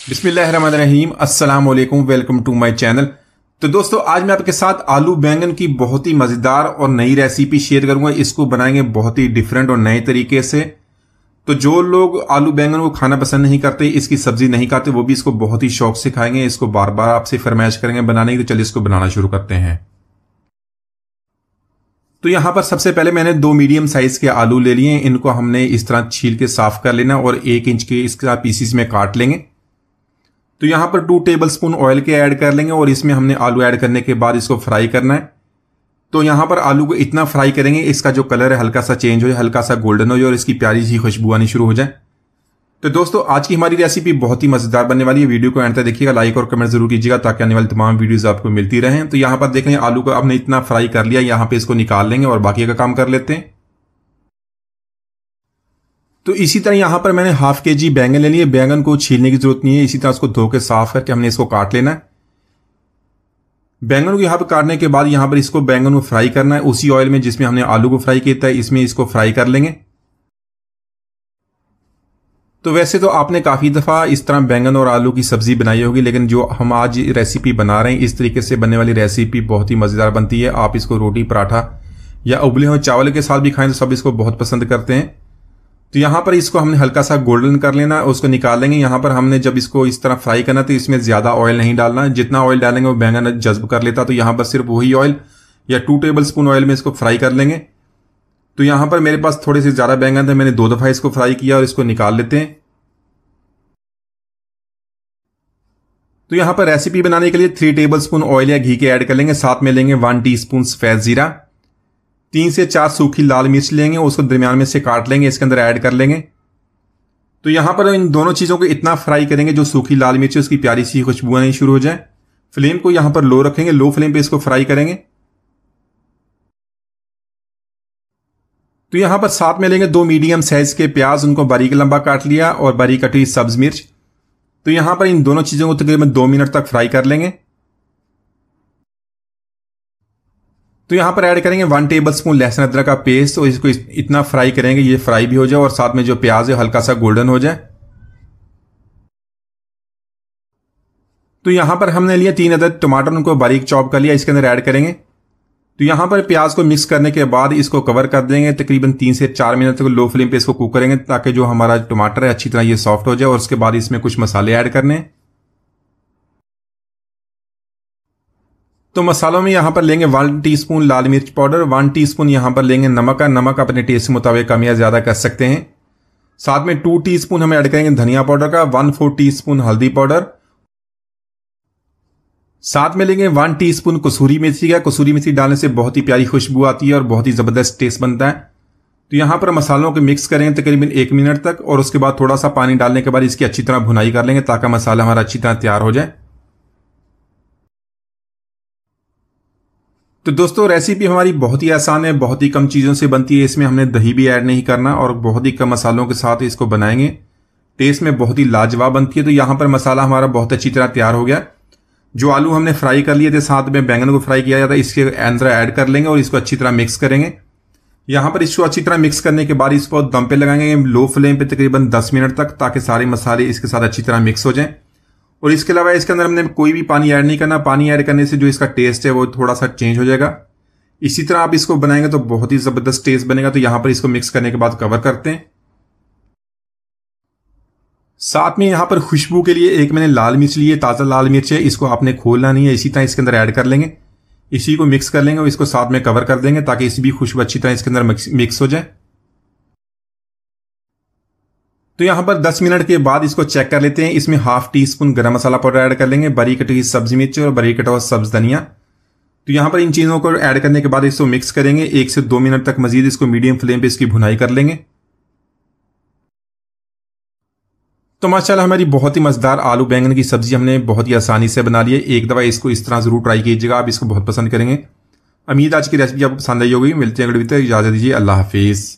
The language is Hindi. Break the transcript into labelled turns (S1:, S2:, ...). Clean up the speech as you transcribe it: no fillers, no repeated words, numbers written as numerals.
S1: बिस्मिल्लाहिर्रहमानिर्रहीम, अस्सलाम वालेकुम, वेलकम टू माय चैनल। तो दोस्तों, आज मैं आपके साथ आलू बैंगन की बहुत ही मजेदार और नई रेसिपी शेयर करूंगा। इसको बनाएंगे बहुत ही डिफरेंट और नए तरीके से। तो जो लोग आलू बैंगन को खाना पसंद नहीं करते, इसकी सब्जी नहीं खाते, वो भी इसको बहुत ही शौक से खाएंगे। इसको बार बार आपसे फरमाइश करेंगे बनाने की। तो चलिए इसको बनाना शुरू करते हैं। तो यहां पर सबसे पहले मैंने 2 मीडियम साइज के आलू ले लिए। इनको हमने इस तरह छील के साफ कर लेना और 1 इंच के इसका पीसीस में काट लेंगे। तो यहां पर 2 टेबलस्पून ऑयल के ऐड कर लेंगे और इसमें हमने आलू ऐड करने के बाद इसको फ्राई करना है। तो यहां पर आलू को इतना फ्राई करेंगे इसका जो कलर है हल्का सा चेंज हो जाए, हल्का सा गोल्डन हो जाए और इसकी प्यारी सी खुशबू आनी शुरू हो जाए। तो दोस्तों, आज की हमारी रेसिपी बहुत ही मजेदार बनने वाली है। वीडियो को एंड तक देखिएगा, लाइक और कमेंट जरूर कीजिएगा ताकि आने वाली तमाम वीडियोस आपको मिलती रहें। तो यहां पर देख लें, आलू को हमने इतना फ्राई कर लिया। यहां पे इसको निकाल लेंगे और बाकी का काम कर लेते हैं। तो इसी तरह यहां पर मैंने हाफ केजी बैंगन ले लिए। बैंगन को छीलने की जरूरत नहीं है, इसी तरह उसको धो के साफ करके हमने इसको काट लेना है। बैंगन को यहां पर काटने के बाद यहां पर इसको बैंगन को फ्राई करना है उसी ऑयल में जिसमें हमने आलू को फ्राई किया था, इसमें इसको फ्राई कर लेंगे। तो वैसे तो आपने काफी दफा इस तरह बैंगन और आलू की सब्जी बनाई होगी, लेकिन जो हम आज रेसिपी बना रहे हैं इस तरीके से बनने वाली रेसिपी बहुत ही मजेदार बनती है। आप इसको रोटी, पराठा या उबले हुए चावल के साथ भी खाएं तो सब इसको बहुत पसंद करते हैं। तो यहां पर इसको हमने हल्का सा गोल्डन कर लेना, उसको निकाल लेंगे। यहां पर हमने जब इसको इस तरह फ्राई करना तो इसमें ज्यादा ऑयल नहीं डालना। जितना ऑयल डालेंगे वो बैंगन जज्ब कर लेता। तो यहां पर सिर्फ वही ऑयल या 2 टेबलस्पून ऑयल में इसको फ्राई कर लेंगे। तो यहां पर मेरे पास थोड़े से ज्यादा बैंगन थे, मैंने 2 दफा इसको फ्राई किया और इसको निकाल लेते हैं। तो यहां पर रेसिपी बनाने के लिए 3 टेबलस्पून ऑयल या घी के ऐड कर लेंगे। साथ में लेंगे 1 टीस्पून सफेद जीरा, 3 से 4 सूखी लाल मिर्च लेंगे, उसको दरमियान में से काट लेंगे, इसके अंदर ऐड कर लेंगे। तो यहां पर इन दोनों चीजों को इतना फ्राई करेंगे जो सूखी लाल मिर्च है उसकी प्यारी सी खुशबू आनी शुरू हो जाए। फ्लेम को यहां पर लो रखेंगे, लो फ्लेम पे इसको फ्राई करेंगे। तो यहां पर साथ में लेंगे 2 मीडियम साइज के प्याज, उनको बारीक लंबा काट लिया और बारीक कटी सब्ज मिर्च। तो यहां पर इन दोनों चीजों को तकरीबन 2 मिनट तक फ्राई कर लेंगे। तो यहां पर ऐड करेंगे 1 टेबलस्पून लहसुन अदरक का पेस्ट और इसको इतना फ्राई करेंगे ये फ्राई भी हो जाए और साथ में जो प्याज है हल्का सा गोल्डन हो जाए। तो यहां पर हमने लिया 3 अदद टमाटर, उनको बारीक चॉप कर लिया, इसके अंदर ऐड करेंगे। तो यहां पर प्याज को मिक्स करने के बाद इसको कवर कर देंगे। तकरीबन 3 से 4 मिनट तक लो फ्लेम पे इसको कुक करेंगे ताकि जो हमारा टमाटर है अच्छी तरह ये सॉफ्ट हो जाए। और उसके बाद इसमें कुछ मसाले ऐड करने हैं। तो मसालों में यहां पर लेंगे 1 टीस्पून लाल मिर्च पाउडर, 1 टीस्पून यहां पर लेंगे नमक का। नमक अपने टेस्ट के मुताबिक कम या ज्यादा कर सकते हैं। साथ में 2 टीस्पून हम ऐड करेंगे धनिया पाउडर का, 1/4 टीस्पून हल्दी पाउडर। साथ में लेंगे 1 टीस्पून कसूरी मेथी का। कसूरी मेथी डालने से बहुत ही प्यारी खुशबू आती है और बहुत ही जबरदस्त टेस्ट बनता है। तो यहां पर मसालों को मिक्स करेंगे तकरीबन 1 मिनट तक और उसके बाद थोड़ा सा पानी डालने के बाद इसकी अच्छी तरह भुनाई कर लेंगे ताकि मसाला हमारा अच्छी तरह तैयार हो जाए। तो दोस्तों, रेसिपी हमारी बहुत ही आसान है, बहुत ही कम चीजों से बनती है। इसमें हमने दही भी ऐड नहीं करना और बहुत ही कम मसालों के साथ इसको बनाएंगे। टेस्ट में बहुत ही लाजवाब बनती है। तो यहां पर मसाला हमारा बहुत अच्छी तरह तैयार हो गया। जो आलू हमने फ्राई कर लिए थे, साथ में बैंगन को फ्राई किया जाता है, इसके अंदर ऐड कर लेंगे और इसको अच्छी तरह मिक्स करेंगे। यहां पर इसको अच्छी तरह मिक्स करने के बाद इसको दम पे लगाएंगे लो फ्लेम पे तकरीबन 10 मिनट तक ताकि सारे मसाले इसके साथ अच्छी तरह मिक्स हो जाएं। और इसके अलावा इसके अंदर हमने कोई भी पानी ऐड नहीं करना। पानी ऐड करने से जो इसका टेस्ट है वो थोड़ा सा चेंज हो जाएगा। इसी तरह आप इसको बनाएंगे तो बहुत ही जबरदस्त टेस्ट बनेगा। तो यहां पर इसको मिक्स करने के बाद कवर करते हैं। साथ में यहां पर खुशबू के लिए एक मैंने लाल मिर्च ली है, ताजा लाल मिर्च है, इसको आपने खोलना नहीं है, इसी तरह इसके अंदर ऐड कर लेंगे। इसी को मिक्स कर लेंगे और इसको साथ में कवर कर देंगे ताकि इसकी भी खुशबू अच्छी तरह इसके अंदर मिक्स हो जाए। तो यहां पर 10 मिनट के बाद इसको चेक कर लेते हैं। इसमें 1/2 टीस्पून गरम मसाला पाउडर ऐड कर लेंगे, बारीक कटी हुई सब्जी मिर्च और बारीक कटा हुआ सब्ज धनिया। तो यहां पर इन चीजों को ऐड करने के बाद इसको मिक्स करेंगे। 1 से 2 मिनट तक मजीद इसको मीडियम फ्लेम पे इसकी भुनाई कर लेंगे। तो माशाल्लाह हमारी बहुत ही मजेदार आलू बैंगन की सब्जी हमने बहुत ही आसानी से बना ली है। एक दफा इसको इस तरह जरूर ट्राई कीजिएगा, आप इसको बहुत पसंद करेंगे। उम्मीद आज की रेसिपी आपको पसंद आई होगी। मिलते हैं अगली वीडियो में, इजाजत दीजिए, अल्लाह हाफिज।